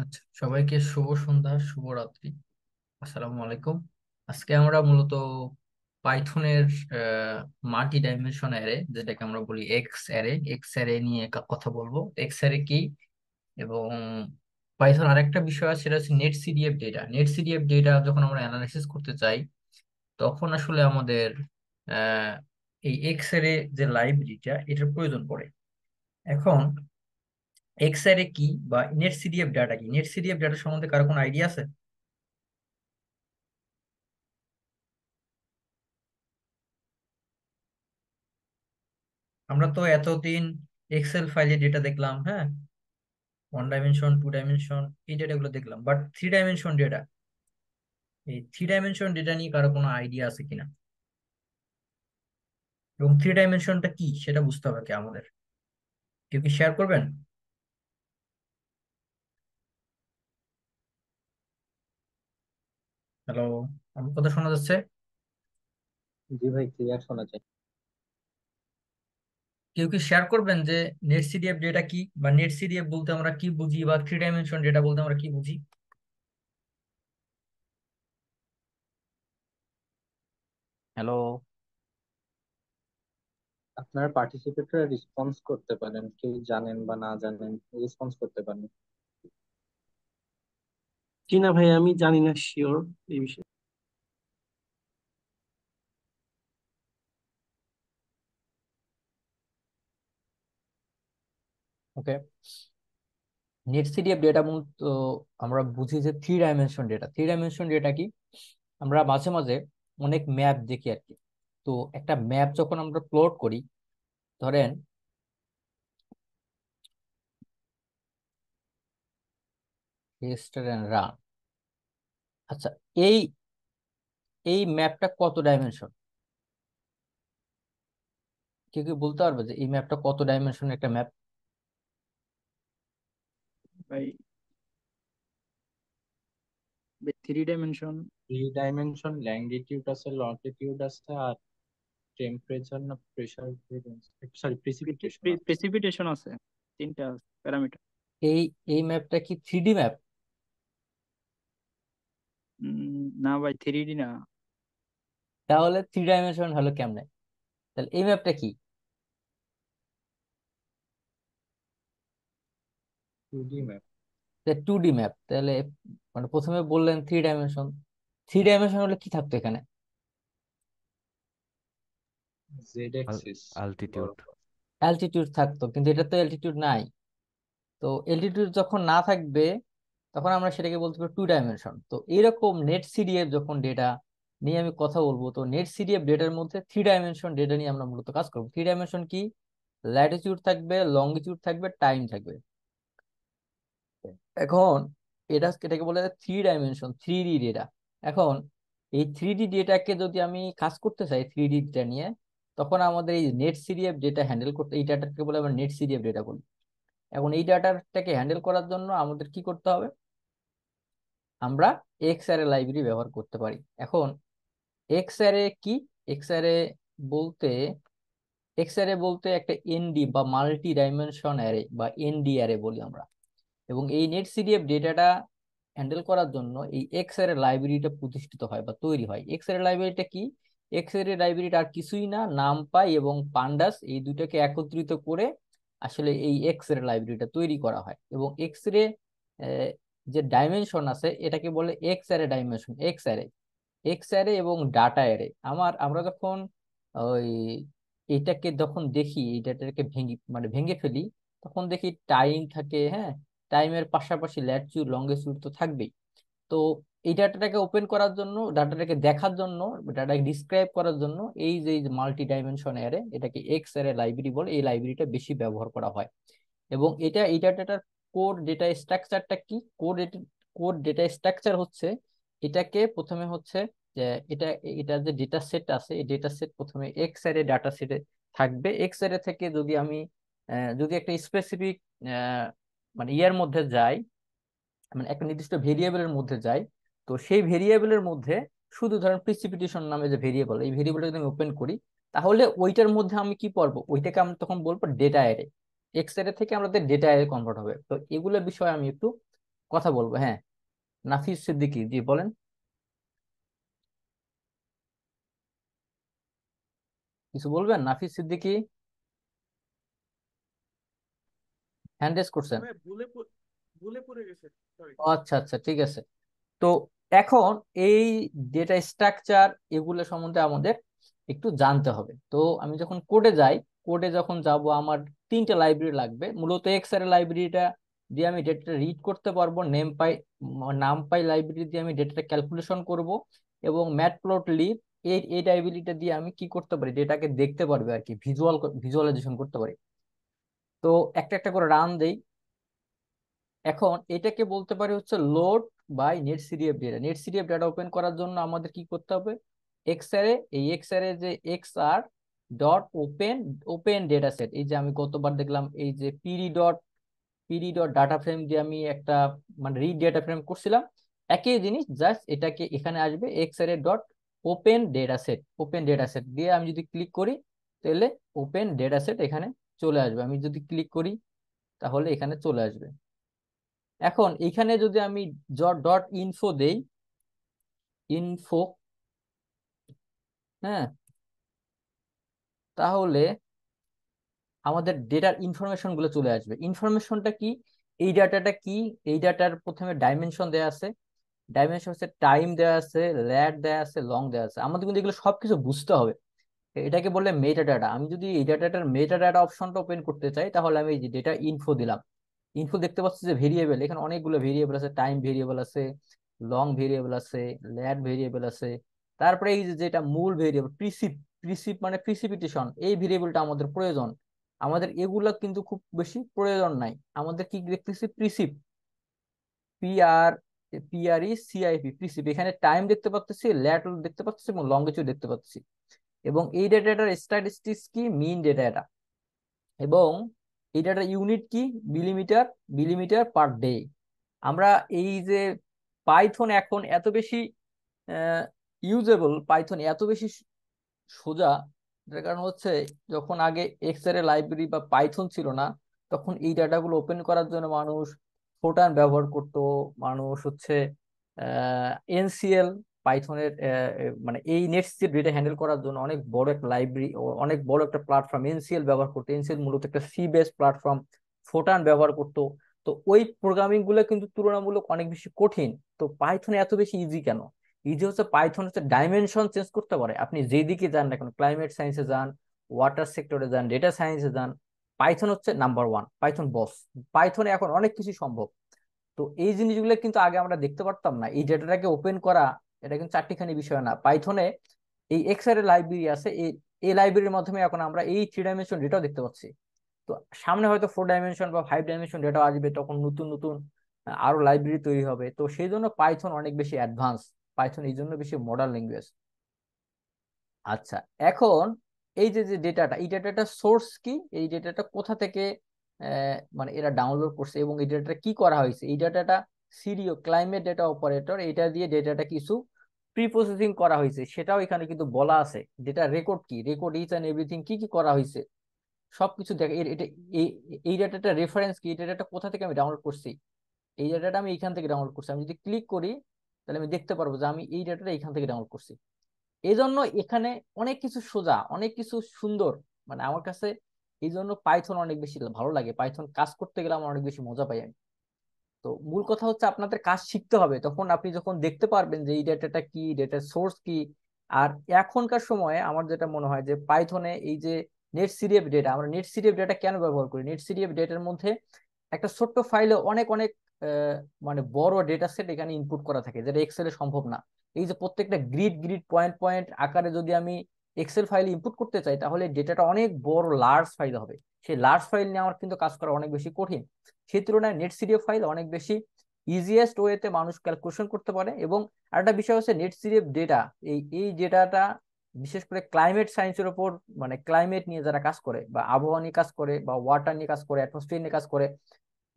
আচ্ছা, সবাইকে শুভ সন্ধ্যা, শুভরাত্রি। আসসালামু আলাইকুম। আজকে আমরা মূলত পাইথনের মাল্টি ডাইমেনশন অ্যারে, যেটাকে আমরা বলি এক্স অ্যারে নিয়ে কথা বলবো। এক্স অ্যারে কি, এবং পাইথন আরেকটা বিষয় আছে, সেটা হচ্ছে নেট সিডিএফ ডেটা যখন আমরা অ্যানালাইসিস করতে চাই, তখন আসলে আমাদের আহ, এই এক্স অ্যারে যে লাইব্রেরিটা, এটার প্রয়োজন পড়ে। এখন এক্স অ্যারে কি বা নেট সিডিএফ ডাটা সম্বন্ধে কারো কোনো আইডিয়া আছে? আমরা তো এতদিন এক্সেল ফাইলে ডেটা দেখলাম, হ্যাঁ, ওয়ান ডাইমেনশন, টু ডাইমেনশন, এই ডেটাগুলো দেখলাম, বাট থ্রি ডাইমেনশন ডেটা, এই থ্রি ডাইমেনশন ডেটা নিয়ে কারো কোনো আইডিয়া আছে কিনা? এবং থ্রি ডাইমেনশনটা কি সেটা বুঝতে হবে কি আমাদের? কেউ কি শেয়ার করবেন? হ্যালো, আমার কথা শোনা যাচ্ছে? জি ভাই, ক্লিয়ার শোনা যায়। কেউ কি শেয়ার করবেন যে নেট সিডিএফ ডেটা কি, বা নেট সিডিএফ বলতে আমরা কি বুঝি, বা থ্রি ডাইমেনশন ডেটা বলতে আমরা কি বুঝি? হ্যালো। আপনারা পার্টিসিপেটরা রেসপন্স করতে পারেন, কেউ জানেন বা না জানেন রেসপন্স করতে পারেন। জি না ভাই, আমি জানি না শিওর এই বিষয়ে। ওকে, নেট সিডিএফ ডেটা মূলত আমরা বুঝি যে থ্রি ডাইমেনশন ডেটা কি। আমরা মাঝে মাঝে অনেক ম্যাপ দেখি আর কি। তো একটা ম্যাপ যখন আমরা প্লট করি, ধরেন রান, আচ্ছা, এই এই ম্যাপটা কত ডাইমেনশন? কেউ কি বলতে পারবে যে এই ম্যাপটা কত ডাইমেনশন একটা ম্যাপ? ভাই, থ্রি ডাইমেনশন। থ্রি ডাইমেনশন ল্যাঙ্গিটিউড আছে, লঙ্গিটিউড আছে, আর টেম্পারেচার না প্রেসার, সরি প্রেসিপিটেশন আছে। প্রেসিপিটেশন আছে, তিনটা প্যারামিটার। এই এই ম্যাপটা কি থ্রি ডি ম্যাপ? না ভাই, থ্রি ডি না। তাহলে থ্রি ডাইমেনশন হলো কেমনে? তাহলে এই ম্যাপটা কি? Two D map. Two D map. তাহলে মানে প্রথমে বললেন থ্রি ডাইমেনশন, থ্রি ডাইমেনশন হলে কি থাকতো এখানে? Z axis altitude. বরাবর। অ্যালটিটিউড থাকতো, কিন্তু এটা তো অ্যালটিটিউড নাই। তো এলটিটিউড যখন না থাকবে, তখন আমরা সেটাকে বলতে পারি টু ডাইমেনশন। তো এরকম নেট সিডিএফ যখন ডেটা নিয়ে আমি কথা বলবো, তো নেট সিডিএফ ডেটার মধ্যে থ্রি ডাইমেনশন ডেটা নিয়ে আমরা মূলত কাজ করবো। থ্রি ডাইমেনশন কি? ল্যাটিটিউড থাকবে, লঙ্গিটিউড থাকবে, টাইম থাকবে। এখন এটাকে বলে three dimension, three D data. এখন এই থ্রি ডি ডেটাকে যদি আমি কাজ করতে চাই থ্রি ডি ডেটা নিয়ে, তখন আমাদের এই নেট সিডিএফ ডেটা হ্যান্ডেল করতে, এই ডাটাকে বলে আমরা নেট সিডিএফ ডেটা বলি। এখন এই ডাটাটাকে হ্যান্ডেল করার জন্য আমাদের কি করতে হবে? আমরা এক্স অ্যারে লাইব্রেরি ব্যবহার করতে পারি। এখন এক্স অ্যারে কি? এক্স অ্যারে বলতে এক্স অ্যারে বলতে একটা এনডি বা মাল্টি ডাইমেনশন অ্যারে বা এনডি অ্যারে বলি আমরা। এবং এই নেট সিডিএফ ডেটাটা হ্যান্ডেল করার জন্য এই এক্স অ্যারে লাইব্রেরিটা প্রতিষ্ঠিত হয় বা তৈরি হয়। এক্স অ্যারে লাইব্রেরিটা কি? এক্স অ্যারে লাইব্রেরিটা আর কিছুই না, নামপাই এবং পান্ডাস এই দুটাকে একত্রিত করে আসলে এই এক্স রে লাইব্রেরিটা তৈরি করা হয়। এবং এক্স রে যে ডাইমেনশন আছে, এটাকে বলে x array dimension, x array এবং ডাটা অ্যারে। আমরা যখন ওই এটাকে যখন দেখি, এই ডাটাটাকে ভেঙে ফেলি, তখন দেখি টাইম থাকে, হ্যাঁ, টাইমের পাশাপাশি ল্যাটিটিউড লঙ্গিটিউড তো থাকবেই। তো এই ডাটাটাকে ওপেন করার জন্য, ডাটাটাকে দেখার জন্য, ডাটাকে ডিসক্রাইব করার জন্য এই যে মাল্টি ডাইমেনশন অ্যারে, এটাকে এক্স অ্যারে লাইব্রেরি বলে, এই লাইব্রেরিটা বেশি ব্যবহার করা হয়। এবং এই ডাটাটার কোড ডেটা স্ট্রাকচারটা কি? কোড ডেটা স্ট্রাকচার হচ্ছে, এটাকে প্রথমে হচ্ছে যে এটা এটা যে ডেটা সেট আছে, এই ডেটা সেট প্রথমে এক্স অ্যারে ডাটা সেটে থাকবে। এক্স অ্যারে থেকে যদি আমি যদি একটা স্পেসিফিক মানে ইয়ার মধ্যে যাই, মানে একটা নির্দিষ্ট ভেরিয়েবলের মধ্যে যাই, তো সেই ভেরিয়েবলের মধ্যে শুধু ধরেন প্রিসিপিটেশন নামে যে ভেরিয়েবল, এই ভেরিয়েবলটা যদি আমি ওপেন করি, তাহলে ওইটার মধ্যে আমি কি পড়বো? ওইটাকে আমরা তখন বলবো ডেটা অ্যারে। এক্স অ্যারে থেকে আমাদের ডেটা অ্যারে কনভার্ট হবে। তো এগুলো বিষয়ে আমি একটু কথা বলবো। হ্যাঁ, নাফিস সিদ্দিকী, জি বলেন। কিছু বলবেন? নাফিস সিদ্দিকী হ্যান্ড রেজ করছেন। ভাই ভুলে পড়ে গেছে, সরি। ও আচ্ছা আচ্ছা, ঠিক আছে। তো এখন এই ডেটা স্ট্রাকচার এগুলো সম্বন্ধে আমাদের একটু জানতে হবে। তো আমি যখন কোডে যাই, কোডে যখন যাব আমার তিনটা লাইব্রেরি লাগবে। মূলত এক্সআর লাইব্রেরিটা দিয়ে আমি ডেটাটা রিড করতে পারবো, নামপাই লাইব্রেরি দিয়ে আমি ডেটাটা ক্যালকুলেশন করব, এবং ম্যাটপ্লটলিব এই লাইব্রেরিটা দিয়ে আমি কি করতে পারি, ডেটাকে দেখতে পারবে আর কি, ভিজুয়ালাইজেশন করতে পারি। তো একটা একটা করে রান দেই। এখন এটাকে বলতে পারি হচ্ছে load by net CDF data. Net CDF data open করার জন্য আমাদের কি করতে হবে, এক্সআরে, এই এক্সআরে যে XR dot open, open data set, এই যে আমি কতবার দেখলাম এই যে পিডি ডট ডাটা ফ্রেম দিয়ে আমি একটা মানে রিড ডেটা ফ্রেম করছিলাম, একই জিনিস, জাস্ট এটাকে এখানে আসবে xarray dot open data set. Open data set দিয়ে আমি যদি ক্লিক করি তাহলে ওপেন ডেটা সেট এখানে চলে আসবে। আমি যদি ক্লিক করি তাহলে এখানে চলে আসবে। এখন এখানে যদি আমি ডট ইনফো দেই, ইনফো, হ্যাঁ, তাহলে আমাদের ডেটার ইনফরমেশন গুলো চলে আসবে। ইনফরমেশনটা কি, এই ডাটাটা কি, এই ডাটার প্রথমে ডাইমেনশন দেওয়া আছে, ডাইমেনশন হচ্ছে টাইম দেওয়া আছে, ল্যাট দেওয়া আছে, লং দেওয়া আছে। আমাদের কিন্তু এগুলো সবকিছু বুঝতে হবে। এটাকে বলে মেটা ডাটা। আমি যদি এই ডাটাটার মেটা ডাটা অপশনটা ওপেন করতে চাই তাহলে আমি এই যে ডেটা ইনফো দিলাম, ইনফো দেখতে পাচ্ছি যে ভেরিয়েবল, এখানে অনেকগুলো ভেরিয়েবল আছে, টাইম ভেরিয়েবল আছে, লং ভেরিয়েবল আছে, ল্যাট ভেরিয়েবল আছে। তারপরে এই যে যেটা মূল ভেরিয়েবল প্রিসিপ মানে প্রিসিপিটেশন, এই ভেরিয়েবলটা আমাদের প্রয়োজন। আমাদের এগুলা কিন্তু খুব বেশি প্রয়োজন নাই। আমাদের কি দেখতেছি, প্রিসিপ, পিআর পিআরই সিআইপি প্রিসিপ, এখানে টাইম দেখতে পাচ্ছি, ল্যাট দেখতে পাচ্ছি এবং লঙ্গিটিউড দেখতে পাচ্ছি। এবং এই ডেটাটার স্ট্যাটিস্টিক্স কি, মিন ডেটা এটা। এবং এই ডেটার ইউনিট কি, মিলিমিটার, মিলিমিটার পার ডে। আমরা এই যে পাইথন এখন এত বেশি ইউজেবল, পাইথন এত বেশি সোজা, যার কারণ হচ্ছে যখন আগে এক্সআর লাইব্রেরি বা পাইথন ছিল না, তখন এই ডাটাগুলো ওপেন করার জন্য মানুষ ফোটান ব্যবহার করত। মানুষ হচ্ছে এনসিএল, পাইথনের মানে এই নেক্সট যে ডেটা হ্যান্ডেল করার জন্য অনেক বড় একটা লাইব্রেরি, অনেক বড় একটা প্ল্যাটফর্ম এনসিএল ব্যবহার করতো। এনসিএল মূলত একটা সি বেস প্ল্যাটফর্ম, ফোটান ব্যবহার করতো। তো ওই প্রোগ্রামিং গুলো কিন্তু তুলনামূলক অনেক বেশি কঠিন। তো পাইথন এত বেশি ইজি কেন? ইজি হচ্ছে পাইথন হচ্ছে ডাইমেনশন চেঞ্জ করতে পারে। আপনি যেদিকে যান না কেন, ক্লাইমেট সায়েন্সে যান, ওয়াটার সেক্টরে যান, ডেটা সায়েন্সে যান, পাইথন হচ্ছে নাম্বার ওয়ান, পাইথন বস। পাইথনে এখন অনেক কিছু সম্ভব। তো এই জিনিসগুলো কিন্তু আগে আমরা দেখতে পারতাম না। এই ডেটাটাকে ওপেন করা এটা কিন্তু চারটিখানি বিষয় না। পাইথনে এই এক্সআর লাইব্রেরি আছে, এই লাইব্রেরির মাধ্যমে এখন আমরা এই 3 ডাইমেনশন ডেটাও দেখতে পাচ্ছি। তো সামনে হয়তো 4 ডাইমেনশন বা 5 ডাইমেনশন ডেটা আসবে, তখন নতুন নতুন আরো লাইব্রেরি তৈরি হবে। তো সেই জন্য পাইথন অনেক বেশি অ্যাডভান্স, পাইথন এই জন্য বেশি মডার্ন ল্যাঙ্গুয়েজ। আচ্ছা, এখন এই যে যে ডেটাটা, এই ডেটাটা সোর্স কি, এই ডেটাটা কোথা থেকে মানে এরা ডাউনলোড করছে, এবং এই ডেটাটা কি করা হয়েছে, এই ডেটাটা সিডিও ক্লাইমেট ডেটা অপারেটর, এটা দিয়ে ডেটাটা কিছু প্রি প্রসেসিং করা হয়েছে, সেটাও এখানে কিন্তু বলা আছে। ডেটা রেকর্ড কি, রেকর্ড ইচ এন্ড এভরিথিং কি কি করা হয়েছে সবকিছু দেখে। এটা এই এই ডাটাটা রেফারেন্স কি, এই ডাটাটা কোথা থেকে আমি ডাউনলোড করছি, এই ডাটাটা আমি এইখান থেকে ডাউনলোড করছি। আমি যদি ক্লিক করি তাহলে আমি দেখতে পারবো যে আমি এই ডাটাটা এইখান থেকে ডাউনলোড করছি। এই জন্য এখানে অনেক কিছু সোজা, অনেক কিছু সুন্দর, মানে আমার কাছে এই জন্য পাইথন অনেক বেশি ভালো লাগে। পাইথন কাজ করতে গেলে আমার অনেক বেশি মজা পাই আমি। তো মূল কথা হচ্ছে আপনাদের কাজ শিখতে হবে, তখন আপনি যখন দেখতে পারবেন যে এই ডেটাটা কি, ডেটার সোর্স কি। আর এখনকার সময়ে আমার যেটা মনে হয় যে পাইথনে এই যে নেট সিডিএফ ডেটা, আমরা নেট সিডিএফ ডেটা কেন ব্যবহার করি, নেট সিডিএফ ডেটার মধ্যে একটা ছোট্ট ফাইলে অনেক অনেক মানে বড় ডেটা সেট এখানে ইনপুট করা থাকে, যেটা এক্সেলে সম্ভব না। এই যে প্রত্যেকটা গ্রিড গ্রিড পয়েন্ট পয়েন্ট আকারে যদি আমি এক্সেল ফাইলে ইনপুট করতে চাই, তাহলে ডেটাটা অনেক বড় লার্জ ফাইল হবে। সেই লার্জ ফাইল নিয়ে আমার কিন্তু কাজ করা অনেক বেশি কঠিন। সেই তুলনায় নেট সিডিএফ ফাইল অনেক বেশি ইজিয়েস্ট ওয়েতে মানুষ ক্যালকুলেশন করতে পারে। এবং আরেকটা বিষয় হচ্ছে নেট সিডিএফ ডেটা, এই ডেটাটা বিশেষ করে ক্লাইমেট সায়েন্সের উপর, মানে ক্লাইমেট নিয়ে যারা কাজ করে বা আবহাওয়া নিয়ে কাজ করে বা ওয়াটার নিয়ে কাজ করে, অ্যাটমসফিয়ার নিয়ে কাজ করে,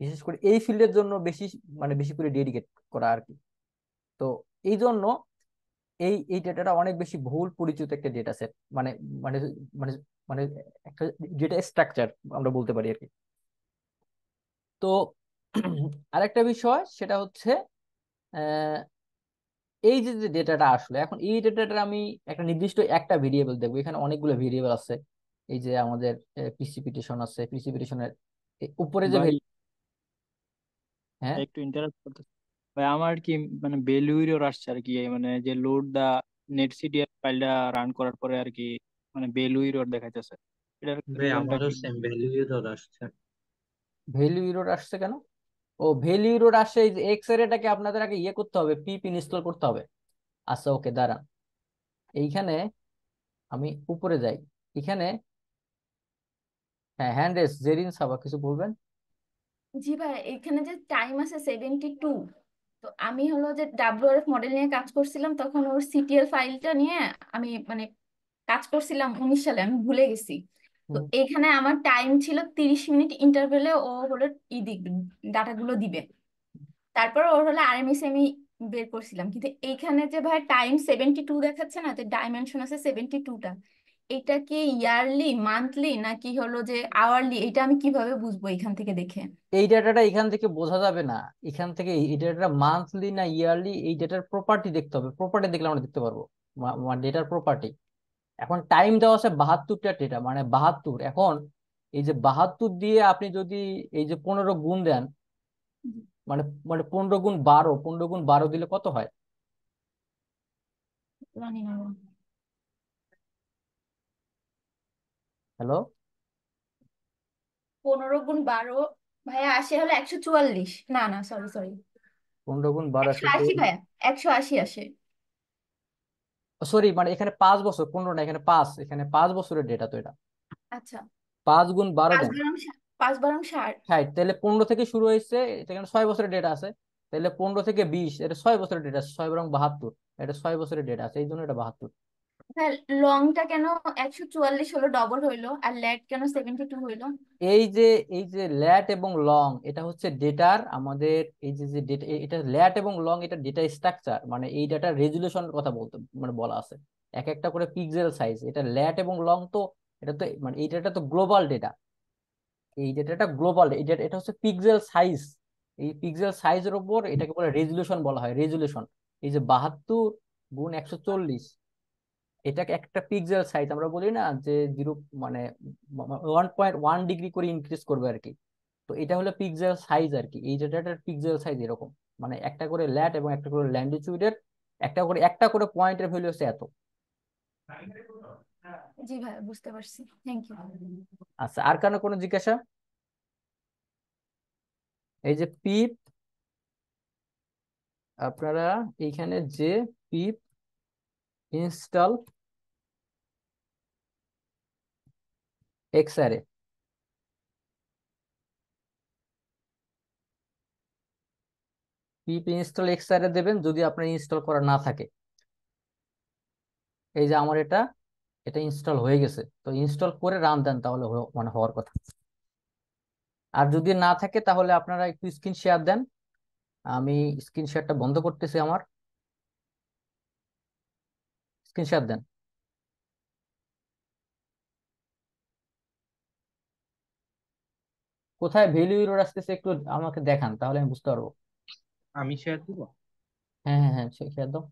বিশেষ করে এই ফিল্ডের জন্য বেশি মানে বেশি করে ডেডিকেট করা আর কি। তো এই জন্য এই ডেটাটা অনেক বেশি বহুল পরিচিত একটা ডেটা সেট, মানে মানে মানে মানে একটা ডেটা স্ট্রাকচার আমরা বলতে পারি আর কি। তো আরেকটা বিষয় সেটা হচ্ছে আহ, এই যে যে ডেটাটা আসলো, এখন এই ডেটাটা আমি একটা নির্দিষ্ট একটা ভেরিয়েবল দেখবো, এখানে অনেকগুলো ভেরিয়েবল আছে। এই যে আমাদের প্রিসিপিটেশন আছে, প্রিসিপিটেশনের উপরে যে ভাই হ্যাঁ, একটু ইন্টারাপ্ট করতে ভাই, আমার কি মানে বেলুইরও আসছে আর কি, মানে যে লোড দা নেটসিডিএফ ফাইলটা রান করার পরে আর কি, মানে বেলুইরও দেখাইতেছে। এটার ভাই রিজনটা আমারও কি? সেম ভ্যালু এরর আসছে। ভ্যালু ইরোর আসছে কেন? ও ভ্যালু ইরোর আসছে, এই যে এক্স এর এটাকে আপনাদের আগে ইয়ে করতে হবে, পিপ ইনস্টল করতে হবে। আচ্ছা ওকে, দাঁড়ান, এইখানে আমি উপরে যাই। এখানে হ্যাঁ, হ্যান্ড রেস, জেরিন সাবা কিছু বলবেন? জি ভাই, এখানে যে টাইম আছে 72। তো আমি হলো যে ডাব্লিউআরএফ মডেল নিয়ে কাজ করছিলাম, তখন ওর সিটিএল ফাইলটা নিয়ে আমি মানে কাজ করছিলাম 19 সালে, আমি ভুলে গেছি। তো হুম। এখানে আমার টাইম ছিল 30 মিনিট ইন্টারভেলে ও হলো ডাটাগুলো দিবে। তারপর ওর হলো আরএমএস আমি বের করছিলাম, কিন্তু এইখানে যে ভাই টাইম 72 দেখাচ্ছে না, তো ডাইমেনশন আছে 72টা। এটা কি ইয়ারলি, মান্থলি, নাকি হলো যে আওয়ারলি? এটা আমি কিভাবে বুঝবো এখান থেকে দেখে? এই ডাটাটা এখান থেকে বোঝা যাবে না, এখান থেকে এই ডাটাটা মান্থলি না ইয়ারলি, এই ডেটার প্রপার্টি দেখতে হবে, প্রপার্টি দেখলে আমরা দেখতে পারবো ডেটার প্রপার্টি। এখন টাইম দেওয়া আছে 72টা ডেটা, মানে 72। এখন এই যে 72 দিয়ে আপনি যদি এই যে 15 গুণ দেন, মানে মানে 15 গুণ 12, 15 গুণ 12 দিলে কত হয়? জানি না। হ্যালো, 15 গুণ 12 ভাইয়া আসে হলো 144। না না, সরি সরি, 15 গুণ 12 একশো আসে আশি ভাইয়া, 180 আসে। সরি, মানে এখানে 5 বছর, 15 না, এখানে 5, এখানে 5 বছরের ডেটা তো এটা। আচ্ছা, 5 গুণ 12 পাঁচ দেন, বারং ষাট, 5 বারং 60। 60, তাহলে 15 থেকে শুরু হয়েছে, এখানে 6 বছরের ডেটা আছে। তাহলে 15 থেকে 20, এটা 6 বছরের ডেটা আছে, 6 বরং 72, এটা 6 বছরের ডেটা আছে, এই জন্য এটা 72। হ্যাঁ, লংটা কেন 144 হলো, ডবল হইলো, আর ল্যাট কেন 72 হইলো? এই যে এই যে ল্যাট এবং লং, এটা হচ্ছে ডেটার আমাদের এই যে যে ডেটা, এটা ল্যাট এবং লং, এটা ডেটা স্ট্রাকচার, মানে এই ডাটার রেজুলেশনের কথা বলতে মানে বলা আছে, এক একটা করে পিক্সেল সাইজ। এটা ল্যাট এবং লং তো, এটা তো মানে এই ডাটা তো গ্লোবাল ডেটা, এই ডেটাটা গ্লোবাল, এই data- এটা হচ্ছে পিক্সেল সাইজ। এই পিক্সেল সাইজের উপর এটাকে বলে রেজুলেশন বলা হয়, রেজুলেশন। এই যে 72 গুণ 140, এটাকে একটা পিক্সেল সাইজ আমরা বলি না, যে 0 মানে 1.1 ডিগ্রি করে ইনক্রিজ করবে আর কি। তো এটা হলো পিক্সেল সাইজ আর কি, এই ডেটাটার পিক্সেল সাইজ এরকম, মানে একটা করে ল্যাট এবং একটা করে ল্যান্ডিটিউডের, একটা করে পয়েন্টের ভ্যালু হচ্ছে এত। জি ভাই, বুঝতে পারছি, থ্যাংক ইউ। আচ্ছা, আর কেন কোনো জিজ্ঞাসা? এই যে পিপ, আপনারা এইখানে যে পিপ ইনস্টল এক্সআরএ, পিপ ইনস্টল এক্সআরএ দেবেন যদি আপনার ইনস্টল করা না থাকে। এই যে আমার এটা এটা ইনস্টল হয়ে গেছে, তো ইনস্টল করে রান দেন, তাহলে মানে হওয়ার কথা। আর যদি না থাকে তাহলে আপনারা একটু স্ক্রিন শেয়ার দেন, আমি স্ক্রিন শেয়ারটা বন্ধ করতেছি, আমার স্ক্রিন শেয়ার দেন। কোথায় ভ্যালু এরর আসতেছে একটু আমাকে দেখান, তাহলে আমি বুঝতে পারবো। আমি শেয়ার দিব। হ্যাঁ হ্যাঁ হ্যাঁ, শেয়ার দাও।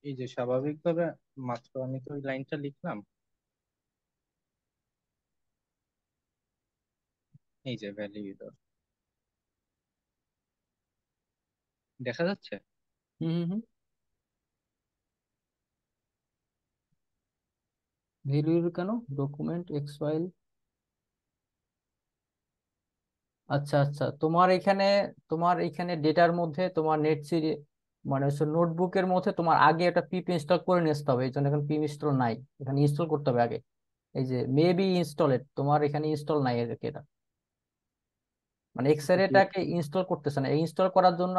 এই যে স্বাভাবিকভাবে মাত্র আমি তো ওই লাইনটা লিখলাম, এই যে ভ্যালু এরর দেখা যাচ্ছে। হুম হুম হুম। ভ্যালু এরর কেন? ডকুমেন্ট এক্স ফাইল, আচ্ছা আচ্ছা, তোমার এখানে ডেটার মধ্যে তোমার নেট সিরি মানে হচ্ছে নোটবুকের মধ্যে তোমার আগে একটা পিপ ইনস্টল করে নিতে হবে, এই জন্য এখন পিপ ইনস্টল নাই, এখানে ইনস্টল করতে হবে আগে। এই যে মেবি ইনস্টলেড, তোমার এখানে ইনস্টল নাই আর কি এটা, মানে এক্সরেটাকে ইনস্টল করতেছে না। ইনস্টল করার জন্য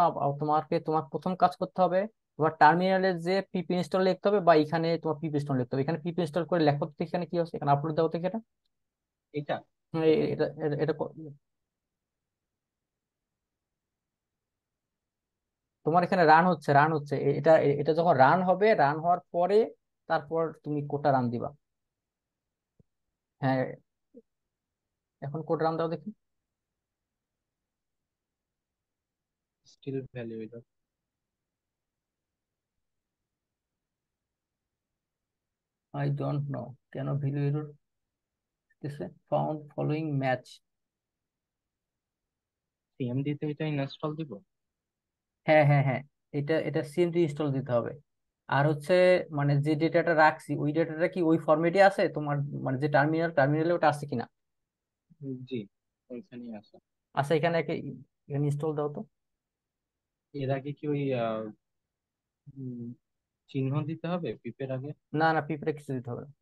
তোমার প্রথম কাজ করতে হবে, তোমার টার্মিনালে যে পিপি ইনস্টল লিখতে হবে, বা এখানে তোমার পিপি ইনস্টল লিখতে হবে, এখানে পিপি ইনস্টল করে লেখো তো, এখানে কি হচ্ছে, এখানে আপলোড দাও তো এটা। এটা হ্যাঁ, এটা এটা এটা তোমার এখানে রান হচ্ছে এটা এটা যখন রান হবে, রান হওয়ার পরে তারপর তুমি কোডটা রান দিবা। হ্যাঁ, এখন কোড রান দাও দেখি। Still value error. I don't know কেন ভ্যালু এরর দিতেছে। Found following match. সিএমডি তে এটা ইনস্টল দিব? হ্যাঁ হ্যাঁ হ্যাঁ, এটা এটা সিএমডি ইনস্টল দিতে হবে। আর হচ্ছে মানে যে ডেটাটা রাখছি ওই ডেটাটা কি ওই ফরম্যাটে আছে তোমার, মানে যে টার্মিনালে ওটা আছে কিনা? জি, ওইখানেই আছে। আচ্ছা, এখানে এখানে ইনস্টল দাও তো। এর আগে কি ওই উম, চিহ্ন দিতে হবে পিপের আগে? না না, পিঁপড়ে কিছু দিতে হবে না।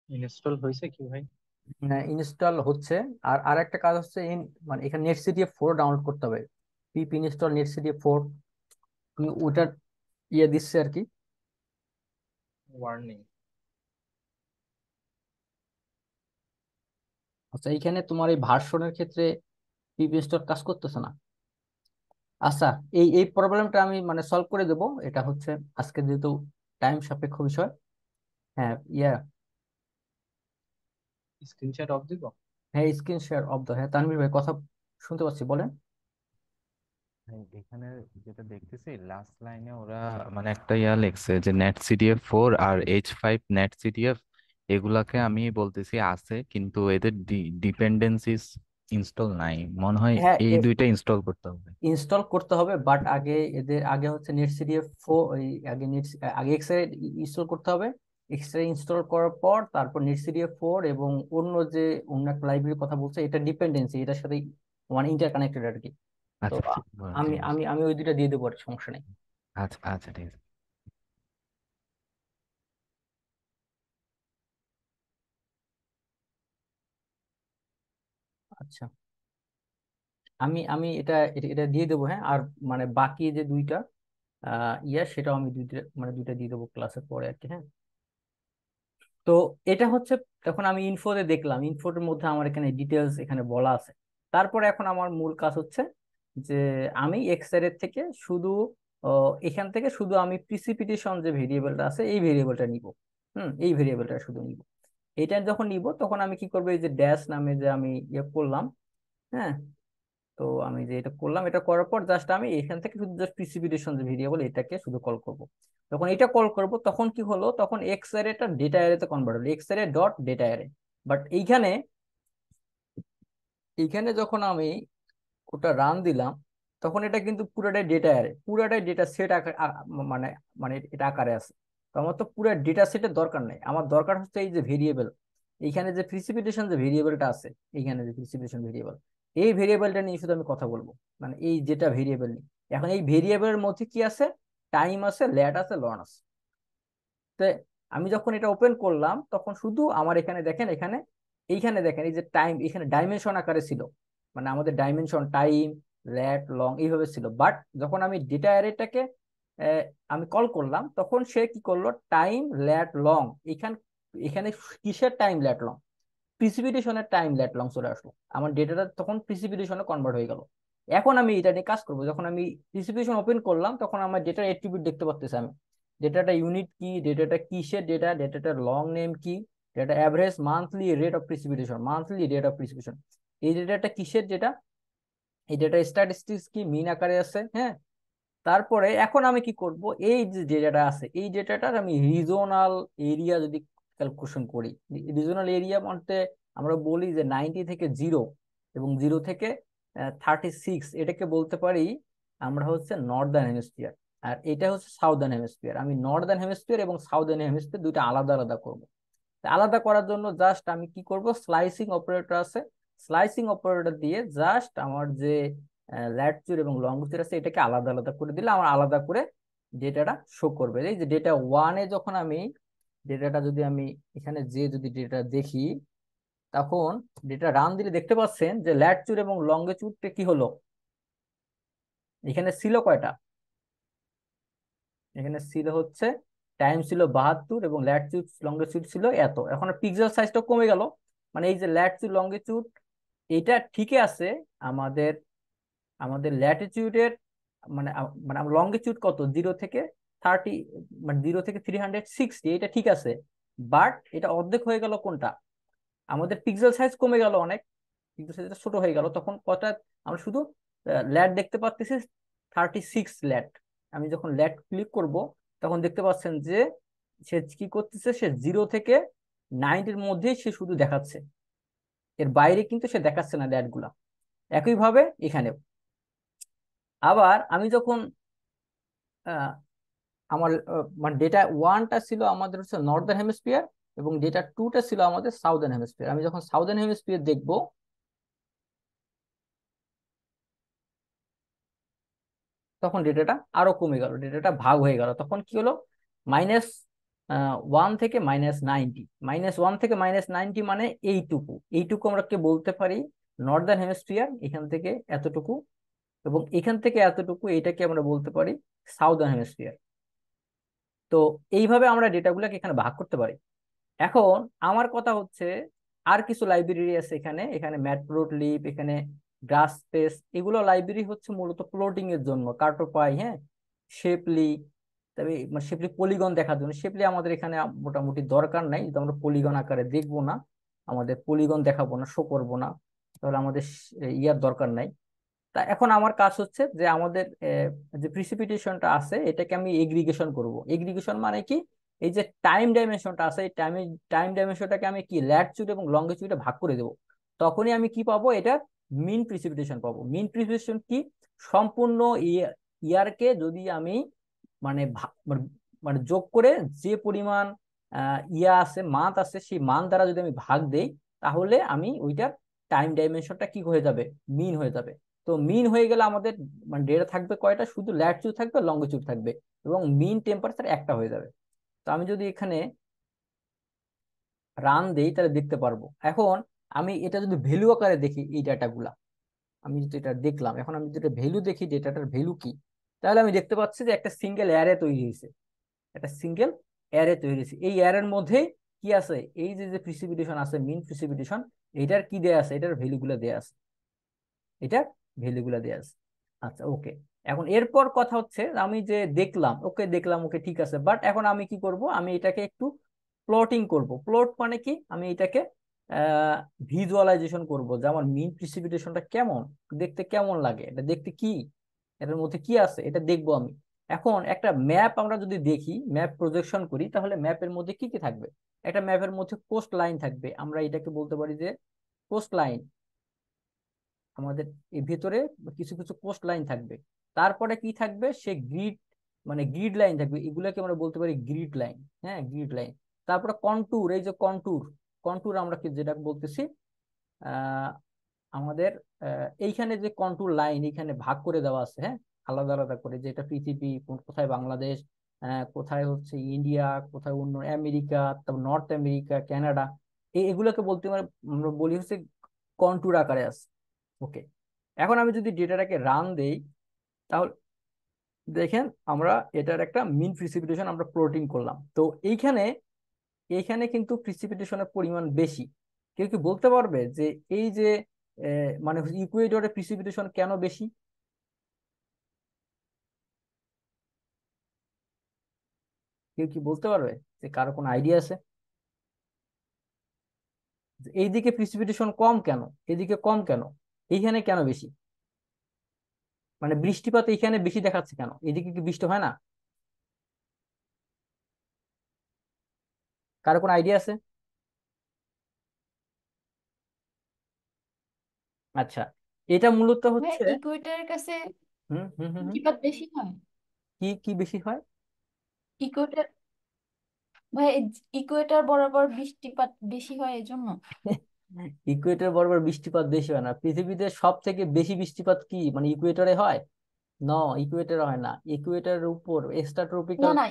ইনস্টল হয়েছে কি ভাই? ইনস্টল হচ্ছে। আর আরেকটা কাজ হচ্ছে মানে এখানে নেটসিডিএফ 4 ডাউনলোড করতে হবে। পিপ ইনস্টল নেটসিডিএফ 4, তুমি ওটার ইয়ে দিচ্ছে আর কি। ওয়ার্নিং। আচ্ছা, এইখানে তোমার এই ভার্সনের ক্ষেত্রে পিপ ইনস্টল কাজ করতেছে না। আচ্ছা, এই এই প্রবলেমটা আমি মানে সলভ করে দেবো। এটা হচ্ছে আজকে যেহেতু টাইম সাপেক্ষ বিষয়। হ্যাঁ স্ক্রিনশট অফ দিব? হ্যাঁ, স্ক্রিন শেয়ার অফ দা। হ্যাঁ, তানভীর ভাই কথা শুনতে পাচ্ছি, বলেন। হ্যাঁ, এখানে যেটা দেখতেছি লাস্ট লাইনে ওরা মানে একটা লিখছে যে নেট সিডিএফ 4 আর H5 নেট সিডিএফ, এগুলাকে আমি বলতেছি আছে কিন্তু এদের ডিপেন্ডেন্সিস ইনস্টল নাই মনে হয়, হ্যাঁ, এই দুইটা ইনস্টল করতে হবে। ইনস্টল করতে হবে, বাট আগে এদের আগে হচ্ছে নেটসিডিএফ 4, ওই আগে আগে এক্সরে ইনস্টল করতে হবে। এক্সরে ইনস্টল করার পর তারপর নেটসিডিএফ 4 এবং অন্য যে অন্য একটা লাইব্রেরির কথা বলছে, এটা ডিপেন্ডেন্সি এটার সাথে মানে ইন্টারকানেক্টেড আর কি। তো আচ্ছা ঠিক আমি ঠিক আছে। আমি আমি ওই দুইটা দিয়ে দেবো, আর সমস্যা নেই। আচ্ছা আচ্ছা ঠিক আছে। আচ্ছা, আমি আমি এটা এটা এটা দিয়ে দেবো। হ্যাঁ, আর মানে বাকি যে দুইটা সেটাও আমি দুইটা মানে দুইটা দিয়ে দেবো ক্লাসের পরে আর কি। হ্যাঁ, তো এটা হচ্ছে তখন আমি ইনফোতে দেখলাম, ইনফোর মধ্যে আমার এখানে ডিটেলস এখানে বলা আছে। তারপরে এখন আমার মূল কাজ হচ্ছে যে আমি এক্সের থেকে শুধু এখান থেকে শুধু আমি প্রিসিপিটেশন যে ভেরিয়েবলটা আছে এই ভেরিয়েবলটা নিব। এই ভেরিয়েবলটা শুধু নিব। এটা যখন নিব তখন আমি কি করবো, এই যে ড্যাশ নামে যে আমি ইয়ে করলাম। হ্যাঁ, তো আমি যে এটা করলাম, এটা করার পর জাস্ট আমি এখান থেকে শুধু জাস্ট প্রিসিপিটেশন যে ভেরিয়েবল এটাকে শুধু কল করব। যখন এটা কল করব তখন কি হলো, তখন এক্স এর এটা ডেটা অ্যারেতে কনভার্ট হলো, এক্স এর ডট ডেটা অ্যারে। বাট এইখানে এইখানে যখন আমি ওটা রান দিলাম তখন এটা কিন্তু পুরোটাই ডেটা অ্যারে, পুরোটাই ডেটা সেট মানে মানে এটা আকারে আছে। তো আমার তো পুরো ডেটা সেটের দরকার নেই, আমার দরকার হচ্ছে এই যে ভেরিয়েবল, এইখানে যে প্রিসিপিটেশন যে ভেরিয়েবলটা আছে, এইখানে যে প্রিসিপিটেশন ভেরিয়েবল, এই ভেরিয়েবলটা নিয়ে শুধু আমি কথা বলবো। মানে এই যেটা ভেরিয়েবল নিয়ে, এখন এই ভেরিয়েবলের মধ্যে কি আছে, টাইম আছে, ল্যাট আছে, লন আছে। তো আমি যখন এটা ওপেন করলাম তখন শুধু আমার এখানে দেখেন, এইখানে দেখেন এই যে টাইম এখানে ডাইমেনশন আকারে ছিল। মানে আমাদের ডাইমেনশন টাইম ল্যাট লং এইভাবে ছিল। বাট যখন আমি ডেটা অ্যারেটাকে আমি কল করলাম, তখন সে কি করলো, টাইম ল্যাট লং, এখানে এখানে কিসের টাইম ল্যাট লং, প্রিসিপিটেশনের টাইম ল্যাট লং চলে আসলো, আমার ডেটাটা তখন প্রিসিপিটেশনে কনভার্ট হয়ে গেল। এখন আমি এটা নিয়ে কাজ করবো, যখন আমি প্রিসিপিটেশন ওপেন করলাম তখন আমার ডেটার অ্যাট্রিবিউট দেখতে পাচ্তেছি আমি, ডেটাটা ইউনিট কি, ডেটাটা কিসের ডেটা, ডেটাটার লং নেম কি, data average monthly rate of precipitation, monthly rate of precipitation, এই ডেটাটা কিসের ডেটা, এই ডেটা স্ট্যাটিস্টিক্স কি মিন আকারে আছে, হ্যাঁ। তারপরে এখন আমি কি করব, এই যে ডেটাটা আছে এই ডেটাটার আমি রিজনাল এরিয়া যদি ক্যালকুলেশন করি, রিজনাল এরিয়া বলতে আমরা বলি যে 90 থেকে 0 এবং 0 থেকে 36, এটাকে বলতে পারি আমরা হচ্ছে নর্দার্ন হেমিস্ফিয়ার, আর এটা হচ্ছে সাউদার্ন হেমিস্ফিয়ার। আমি নর্দার্ন হেমিস্ফিয়ার এবং সাউদার্ন হেমিস্ফিয়ার দুইটা আলাদা আলাদা করব। আলাদা করার জন্য জাস্ট আমি কি করব, স্লাইসিং অপারেটর আছে, স্লাইসিং অপারেটর দিয়ে জাস্ট আমার যে ল্যাটিটিউড এবং লঙ্গিটিউড আছে এটাকে আলাদা আলাদা করে দিলে আমার আলাদা করে ডেটাটা শো করবে। এই যে ডেটা ওয়ানে যখন আমি ডেটাটা যদি আমি এখানে যে যদি ডেটা দেখি, তখন ডেটা রান দিলে দেখতে পাচ্ছেন যে ল্যাটিটিউড এবং লঙ্গিটিউডটা কি হলো, এখানে ছিল কয়টা, এখানে ছিল হচ্ছে টাইম ছিল 72 এবং ল্যাটিটিউড লঙ্গিটিউড ছিল এত। এখন পিক্সেল সাইজটা কমে গেল, মানে এই যে ল্যাটিটিউড লঙ্গিটিউড এটা ঠিকই আছে, আমাদের আমাদের ল্যাটিটিউডের মানে মানে লঙ্গিটিউড কত 0 থেকে 30, মানে 0 থেকে 360, এটা ঠিক আছে, বাট এটা অর্ধেক হয়ে গেল কোনটা, আমাদের পিক্সেল সাইজ কমে গেল অনেক, পিক্সেল সাইজটা ছোট হয়ে গেল, তখন কটা আমরা শুধু ল্যাট দেখতে পাচ্ছি 36 ল্যাট। আমি যখন ল্যাট ক্লিক করব তখন দেখতে পাচ্ছেন যে সে কি করতেছে, সে 0 থেকে 90-র মধ্যেই সে শুধু দেখাচ্ছে, এর বাইরে কিন্তু সে দেখাচ্ছে না ল্যাট গুলা। একইভাবে এখানেও আবার আমি যখন আহ, আমার মানে ডেটা ওয়ানটা ছিল আমাদের হচ্ছে নর্দার্ন হেমিস্ফিয়ার এবং ডেটা টুটা ছিল আমাদের সাউদার্ন হেমিস্ফিয়ার, আমি যখন সাউদার্ন হেমিস্ফিয়ার দেখব তখন ডেটাটা আরো কমে গেল, ডেটাটা ভাগ হয়ে গেল, তখন কি হলো মাইনাস 1 থেকে -90, -1 থেকে -90 মানে এইটুকু, এইটুকু আমরা কে বলতে পারি নর্দার্ন হেমিস্ফিয়ার, এখান থেকে এতটুকু এবং এখান থেকে এতটুকু, এটাকে আমরা বলতে পারি সাউদার্ন হেমিস্ফিয়ার। তো এইভাবে আমরা ডেটাগুলোকে এখানে ভাগ করতে পারি। এখন আমার কথা হচ্ছে আর কিছু লাইব্রেরি আছে এখানে, এখানে ম্যাটপ্লটলিব, এখানে গ্রাস স্পেস, এগুলো লাইব্রেরি হচ্ছে মূলত প্লটিং এর জন্য, কার্টোপাই, হ্যাঁ, শেপলি, তবে শেপলি পলিগন দেখার জন্য, শেপলি আমাদের এখানে মোটামুটি দরকার নাই, তো আমরা পলিগন আকারে দেখবো না, আমাদের পলিগন দেখাবো না, শো করবো না, তাহলে আমাদের ইয়ার দরকার নাই। তা এখন আমার কাজ হচ্ছে যে আমাদের যে প্রিসিপিটেশনটা আছে এটাকে আমি এগ্রিগেশন করব। এগ্রিগেশন মানে কি, এই যে টাইম ডাইমেনশনটা আছে এই টাইম ডাইমেনশনটাকে আমি কি ল্যাটিটিউড এবং লঙ্গিটিউডে ভাগ করে দেবো, তখনই আমি কি পাবো, এটা মিন প্রিসিপিটেশন পাবো। মিন প্রিসিপিটেশন কি, সম্পূর্ণ ইয়ারকে যদি আমি মানে মানে মানে যোগ করে যে পরিমাণ ইয়া আছে, মান্থ আছে, সেই মান্থ দ্বারা যদি আমি ভাগ দেই, তাহলে আমি ওইটার টাইম ডাইমেনশনটা কি হয়ে যাবে, মিন হয়ে যাবে। তো মিন হয়ে গেলে আমাদের মানে ডেটা থাকবে কয়টা, শুধু ল্যাটিটিউড থাকবে, লঙ্গিটিউড থাকবে এবং মিন টেম্পারেচার একটা হয়ে যাবে। তো আমি যদি এখানে রান দেই তাহলে দেখতে পারবো। এখন আমি এটা যদি ভ্যালু আকারে দেখি এই ডাটাগুলা, আমি যদি এটা দেখলাম, এখন আমি যদি ভ্যালু দেখি ডেটাটার ভ্যালু কি, তাহলে আমি দেখতে পাচ্ছি যে একটা সিঙ্গেল অ্যারে তৈরি হয়েছে, একটা সিঙ্গেল অ্যারে তৈরি হয়েছে। এই অ্যারের মধ্যে কি আছে, এই যে যে প্রিসিপিটেশন আছে, মিন প্রিসিপিটেশন, এটার কি দেয়া আছে, এটার ভ্যালুগুলো দেয়া আছে, এটার ভ্যালুগুলো দেয়া আছে। আচ্ছা, ওকে। এখন এরপর কথা হচ্ছে আমি যে দেখলাম, ওকে দেখলাম, ওকে ঠিক আছে, বাট এখন আমি কি করব, আমি এটাকে একটু প্লটিং করব। প্লট মানে কি, আমি এটাকে ভিজুয়ালাইজেশন করব যে আমার মিন প্রিসিপিটেশনটা কেমন দেখতে, কেমন লাগে, এটা দেখতে কি, এটার মধ্যে কি আছে, এটা দেখবো আমি। এখন একটা ম্যাপ আমরা যদি দেখি, ম্যাপ প্রজেকশন করি, তাহলে ম্যাপের মধ্যে কি কি থাকবে, একটা ম্যাপের মধ্যে কোস্ট লাইন থাকবে, আমরা এটাকে বলতে পারি যে কোস্ট লাইন, আমাদের এর ভিতরে কিছু কিছু কোস্ট লাইন থাকবে। তারপরে কি থাকবে, সে গ্রিড, মানে গ্রিড লাইন থাকবে, এগুলোকে আমরা বলতে পারি গ্রিড লাইন, হ্যাঁ, গ্রিড লাইন। তারপরে কন্টুর, এই যে কন্টুর, কন্টুর আমরা কি যেটা বলতেছি, আহ আমাদের এইখানে যে কন্টুর লাইন এখানে ভাগ করে দেওয়া আছে, হ্যাঁ, আলাদা আলাদা করে, যে এটা পৃথিবী, কোথায় বাংলাদেশ, কোথায় হচ্ছে ইন্ডিয়া, কোথায় অন্য আমেরিকা, তারপর নর্থ আমেরিকা, কানাডা, এগুলোকে বলতে আমরা বলি হচ্ছে কন্টুর আকারে আছে। ওকে, এখন আমি যদি ডেটাটাকে রান দেই তাহলে দেখেন আমরা এটার একটা মিন প্রিসিপিটেশন আমরা প্লটিং করলাম, তো এইখানে এইখানে কিন্তু প্রিসিপিটেশনের পরিমাণ বেশি। কেউ কি বলতে পারবে যে এই যে মানে ইকুয়েটরে প্রিসিপিটেশন কেন বেশি? কেউ কি বলতে পারবে? যে কারো কোনো আইডিয়া আছে যে এইদিকে প্রিসিপিটেশন কম কেন, এদিকে কম কেন, এইখানে কেন বেশি? মানে বৃষ্টিপাত এইখানে বেশি দেখাচ্ছে কেন, এদিকে কি বৃষ্টি হয় না? কারো কোনো আইডিয়া আছে? আচ্ছা, এটা মূলত ভাই হচ্ছে ইকুয়েটরের কাছে হুম হুম হুম হুম বৃষ্টিপাত বেশি হয়। কি কি বেশি হয়? ইকুয়েটর ভাই ইকুয়েটর বরাবর বৃষ্টিপাত বেশি হয় এজন্য। ইকুয়েটর বরাবর বৃষ্টিপাত বেশি হয় না। পৃথিবীতে সব থেকে বেশি বৃষ্টিপাত কি মানে ইকুয়েটরে হয়? ন, ইকুয়েটরে হয় না। ইকুয়েটরের উপর এক্সট্রা না ট্রপিক্যাল, না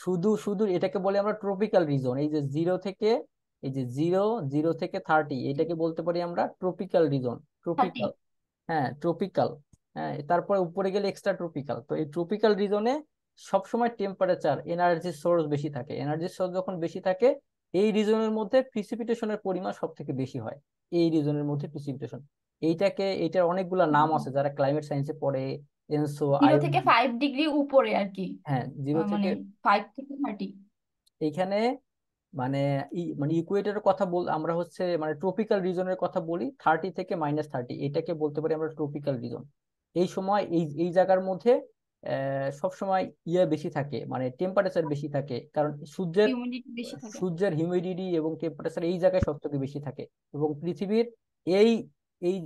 শুধু শুধু এটাকে বলে আমরা ট্রপিক্যাল রিজন। এই যে জিরো থেকে, এই যে জিরো, জিরো থেকে 30, এটাকে বলতে পারি আমরা ট্রপিক্যাল রিজন। 30। ট্রপিক্যাল, হ্যাঁ ট্রপিক্যাল। হ্যাঁ, তারপরে উপরে গেলে এক্সট্রা ট্রপিক্যাল। তো এই ট্রপিক্যাল রিজনে সবসময় টেম্পারেচার, এনার্জি সোর্স বেশি থাকে। এনার্জি সোর্স যখন বেশি থাকে, এই রিজনের মধ্যে প্রিসিপিটেশনের পরিমাণ সব থেকে বেশি হয়। এই রিজনের মধ্যে প্রিসিপিটেশন, এইটাকে, এইটার অনেকগুলা নাম আছে যারা ক্লাইমেট সায়েন্সে পড়ে। এনসো, 0 থেকে 5 ডিগ্রি উপরে আর কি। হ্যাঁ জিরো মানে থেকে 5 থেকে 30। এইখানে মানে মানে ইকুয়েটরের কথা বল, আমরা হচ্ছে মানে ট্রপিক্যাল রিজনের কথা বলি। 30 থেকে -30, এটাকে বলতে পারি আমরা ট্রপিক্যাল রিজন। এই সময় এই এই জায়গার মধ্যে সব সময় ইয়ে বেশি থাকে, মানে টেম্পারেচার বেশি থাকে, কারণ সূর্যের হিউমিডিটি বেশি থাকে। সূর্যের হিউমিডিটি এবং টেম্পারেচার এই জায়গায় সব থেকে বেশি থাকে। এবং পৃথিবীর এই এই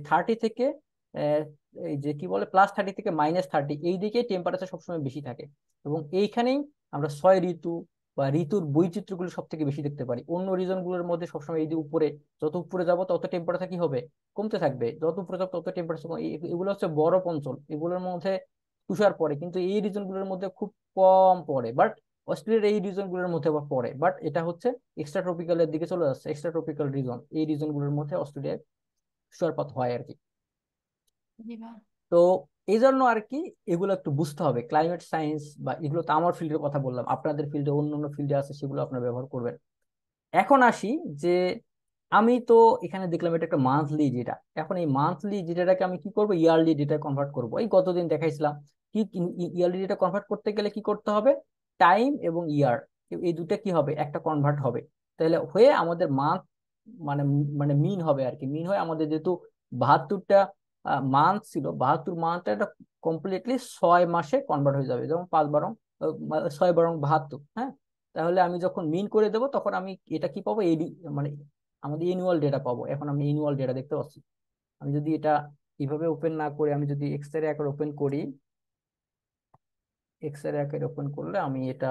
30 থেকে আহ, এই যে কি বলে +30 থেকে -30, এই দিকে টেম্পারেচার সবসময় বেশি থাকে। এবং এইখানেই আমরা 6 ঋতু বা ঋতুর বৈচিত্র্যগুলো সব থেকে বেশি দেখতে পারি। অন্য রিজন গুলোর মধ্যে সবসময় এই যে উপরে, যত উপরে যাব তত টেম্পারেচার কি হবে, কমতে থাকবে। যত উপরে যাব তত টেম্পারেচার, এগুলো হচ্ছে বরফ অঞ্চল, এগুলোর মধ্যে তুষার পড়ে, কিন্তু এই রিজন গুলোর মধ্যে খুব কম পড়ে। বাট অস্ট্রেলিয়ার এই রিজন গুলোর মধ্যে আবার পড়ে, বাট এটা হচ্ছে এক্সট্রা ট্রপিক্যালের দিকে চলে যাচ্ছে। এক্সট্রা ট্রপিক্যাল রিজন, এই রিজন গুলোর মধ্যে অস্ট্রেলিয়ায় তুষারপাত হয় আর কি। জি ভাই। তো এই জন্য আর কি এগুলো একটু বুঝতে হবে। ক্লাইমেট সায়েন্স বা এগুলো তো আমার ফিল্ডের কথা বললাম, আপনাদের ফিল্ডে অন্য অন্য ফিল্ডে আছে, সেগুলো আপনারা ব্যবহার করবেন। এখন আসি যে আমি তো এখানে দেখলাম এটা একটা মান্থলি ডেটা। এখন এই মান্থলি ডেটাটাকে আমি কি করব, ইয়ারলি ডেটা কনভার্ট করব। এই গতদিন দেখাইছিলাম কি ইয়ারলি ডেটা কনভার্ট করতে গেলে কি করতে হবে, টাইম এবং ইয়ার, এই দুটো কি হবে, একটা কনভার্ট হবে। তাহলে হয়ে আমাদের মান্থ মানে মানে মিন হবে আর কি। মিন হয় আমাদের যেহেতু 72টা মান্থ ছিল, 72 মান্থটা এটা কমপ্লিটলি 6 মাসে কনভার্ট হয়ে যাবে। যেমন 5 12 6 12 72, হ্যাঁ। তাহলে আমি যখন মিন করে দেবো তখন আমি এটা কি পাবো, মানে আমাদের এনুয়াল ডেটা পাবো। এখন আমি এনুয়াল ডেটা দেখতে পাচ্ছি। আমি যদি এটা এইভাবে ওপেন না করে আমি যদি এক্সেল আকারে ওপেন করি, এক্সেল আকারে ওপেন করলে আমি এটা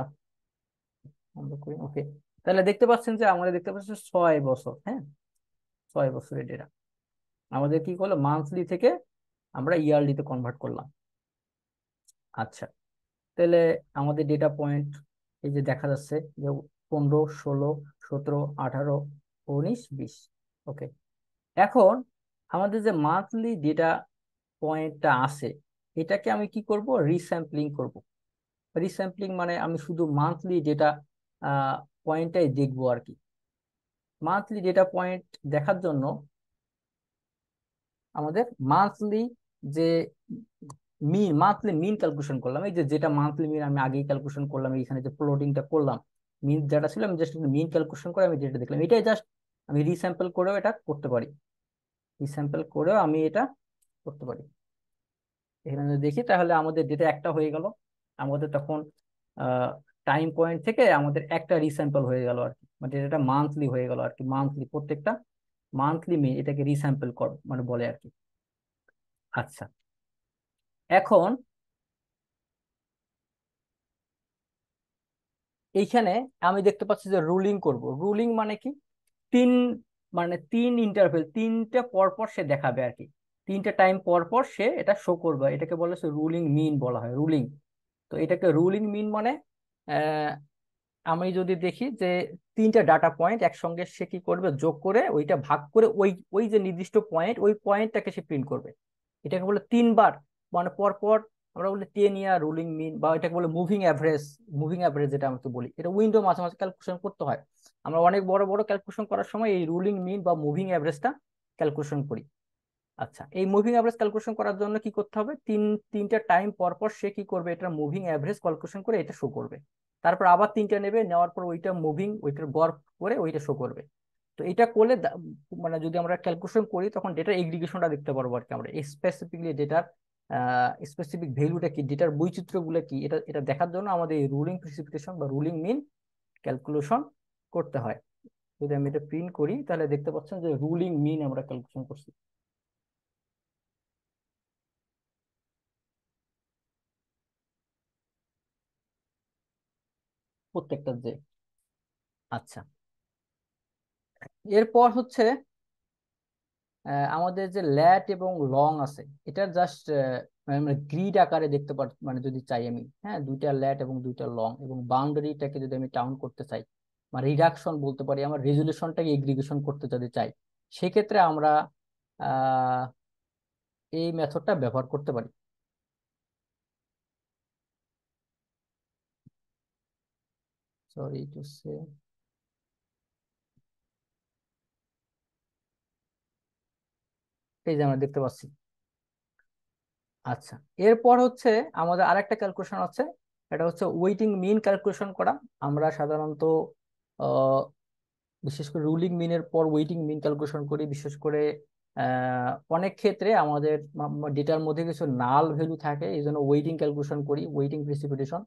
বন্ধ করি, ওকে। তাহলে দেখতে পাচ্ছেন যে আমাদের দেখতে পাচ্ছেন 6 বছর, হ্যাঁ 6 বছরের ডেটা আমাদের কি করলো, মান্থলি থেকে আমরা ইয়ারলিতে কনভার্ট করলাম। আচ্ছা, তাহলে আমাদের ডেটা পয়েন্ট এই যে দেখা যাচ্ছে যে 15 16 17 18 19 20, ওকে। এখন আমাদের যে মান্থলি ডেটা পয়েন্টটা আছে, এটাকে আমি কি করব, রিস্যাম্পলিং করব। রিস্যাম্পলিং মানে আমি শুধু মান্থলি ডেটা পয়েন্টটাই দেখবো আর কি। মান্থলি ডেটা পয়েন্ট দেখার জন্য আমাদের মান্থলি যে মান্থলি মিন ক্যালকুলেশন করলাম, এই যে যেটা মান্থলি মিন আমি আগেই ক্যালকুলেশন করলাম, এইখানে যে প্লটিংটা করলাম, মিন যেটা ছিল আমি জাস্ট মিন ক্যালকুলেশন করে আমি যেটা দেখলাম, এটাই জাস্ট আমি রিস্যাম্পল করেও এটা করতে পারি। রিস্যাম্পল করেও আমি এটা করতে পারি। এখানে যদি দেখি তাহলে আমাদের ডেটা একটা হয়ে গেল। আমাদের তখন টাইম পয়েন্ট থেকে আমাদের একটা রিস্যাম্পল হয়ে গেল আর কি, মানে এটা মান্থলি হয়ে গেল আর কি। মান্থলি প্রত্যেকটা মান্থলি মিন এটাকে রিস্যাম্পল কর মানে বলে আর কি। আচ্ছা, এখন এইখানে আমি দেখতে পাচ্ছি যে রুলিং করব। রুলিং মানে কি, তিন মানে 3 ইন্টারভেল, 3টে পর পর সে দেখাবে আর কি। 3টে টাইম পর পর সে এটা শো করবে, এটাকে বলে রুলিং মিন বলা হয়, রুলিং। তো এটাকে রুলিং মিন মানে আমি যদি দেখি যে 3টে ডাটা পয়েন্ট একসঙ্গে সে কি করবে, যোগ করে ওইটা ভাগ করে ওই ওই যে নির্দিষ্ট পয়েন্ট, ওই পয়েন্টটাকে সে প্রিন্ট করবে। এটাকে বলে 3বার মানে পর পর আমরা বলি 10 ইয়ার রুলিং মিন, বা এটাকে বলে মুভিং অ্যাভারেজ। মুভিং অ্যাভারেজ যেটা আমরা বলি, এটা উইন্ডো মাঝে মাঝে ক্যালকুলেশন করতে হয়। আমরা অনেক বড় বড় ক্যালকুলেশন করার সময় এই রুলিং মিন বা মুভিং অ্যাভারেজটা ক্যালকুলেশন করি। আচ্ছা, এই মুভিং অ্যাভারেজ ক্যালকুলেশন করার জন্য কি করতে হবে, তিনটা টাইম পর পর সে কি করবে, এটা মুভিং অ্যাভারেজ ক্যালকুলেশন করে এটা শো করবে। তারপর আবার তিনটা নেবে, নেওয়ার পর ওইটা মুভিং, ওইটার গড় করে ওইটা শো করবে। তো এটা করলে মানে যদি আমরা ক্যালকুলেশন করি তখন ডেটার এগ্রিগেশনটা দেখতে পারবো আর কি। আমরা স্পেসিফিকলি ডেটার স্পেসিফিক ভ্যালুটা কি, ডেটার বৈচিত্র্যগুলো কি, এটা এটা দেখার জন্য আমাদের এই রুলিং প্রিসিপিটেশন বা রুলিং মিন ক্যালকুলেশন করতে হয়। যদি আমি এটা প্রিন্ট করি তাহলে দেখতে পাচ্ছেন যে রুলিং মিন আমরা ক্যালকুলেশন করছি প্রত্যেকটা যে। আচ্ছা, এরপর হচ্ছে আমাদের যে ল্যাট এবং লং আছে, এটা জাস্ট মানে গ্রিড আকারে দেখতে পার, মানে যদি চাই আমি, হ্যাঁ, দুইটা ল্যাট এবং দুইটা লং, এবং বাউন্ডারিটাকে যদি আমি কাউন্ট করতে চাই, মানে রিডাকশন বলতে পারি, আমার রেজুলেশনটাকে এগ্রিগেশন করতে যদি চাই, সেক্ষেত্রে আমরা আহ এই মেথডটা ব্যবহার করতে পারি। সরি টু সে, এই যে আমরা দেখতে পাচ্ছি। আচ্ছা, এরপর হচ্ছে আমাদের আরেকটা ক্যালকুলেশন আছে, এটা হচ্ছে ওয়েটিং মিন ক্যালকুলেশন করা। আমরা সাধারণত আহ, বিশেষ করে রুলিং মিনের পর ওয়েটিং মিন ক্যালকুলেশন করি। বিশেষ করে অনেক ক্ষেত্রে আমাদের ডেটার মধ্যে কিছু নাল ভ্যালু থাকে, এই জন্য ওয়েটিং ক্যালকুলেশন করি, ওয়েটিং প্রিসিপিটেশন।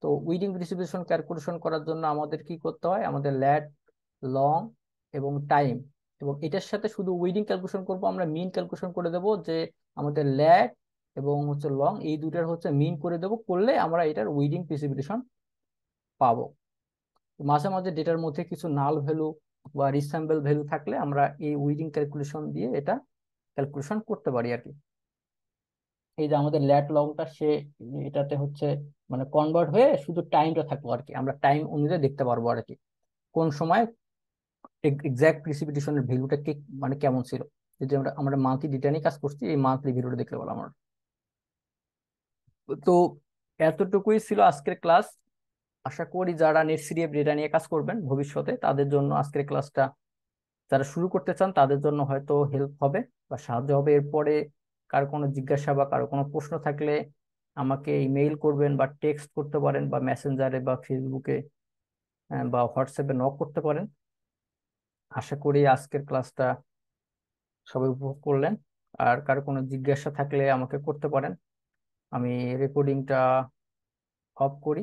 তো ওয়েটিং প্রিসিপিটেশন ক্যালকুলেশন করার জন্য আমাদের কি করতে হয়, আমাদের ল্যাট, লং এবং টাইম, এবং এটার সাথে শুধু ওয়েটিং ক্যালকুলেশন করব, আমরা মিন ক্যালকুলেশন করে দেব, যে আমাদের ল্যাট এবং হচ্ছে লং এই দুটার হচ্ছে মিন করে দেব, করলে আমরা এটার ওয়েটিং প্রিসিপিটেশন পাবো। মাঝে মাঝে ডেটার মধ্যে কিছু নাল ভ্যালু বা রিস্যাম্বল ভ্যালু থাকলে আমরা এই উইডিং ক্যালকুলেশন দিয়ে এটা ক্যালকুলেশন করতে পারি আর কি। এই যে আমাদের ল্যাট লংটা সে এটাতে হচ্ছে মানে কনভার্ট হয়ে শুধু টাইমটা থাকবো আর কি, আমরা টাইম অনুযায়ী দেখতে পারবো আর কি কোন সময় এক্সাক্ট প্রিসিপিটেশনের ভ্যালুটা মানে কেমন ছিল। যদি আমরা আমরা মান্থলি ডেটা নিয়ে কাজ করছি, এই মান্থলি ভ্যালুটা দেখতে পারলাম আমরা। তো এতটুকুই ছিল আজকের ক্লাস। আশা করি যারা নেটসিডিএফ ডেটা নিয়ে কাজ করবেন ভবিষ্যতে, তাদের জন্য আজকের ক্লাসটা, যারা শুরু করতে চান তাদের জন্য হয়তো হেল্প হবে বা সাহায্য হবে। এরপরে কারো কোনো জিজ্ঞাসা বা কারো কোনো প্রশ্ন থাকলে আমাকে ইমেইল করবেন বা টেক্সট করতে পারেন বা মেসেঞ্জারে বা ফেসবুকে বা হোয়াটসঅ্যাপে নক করতে পারেন। আশা করি আজকের ক্লাসটা সবাই উপভোগ করলেন। আর কারো কোনো জিজ্ঞাসা থাকলে আমাকে করতে পারেন। আমি রেকর্ডিংটা অফ করি।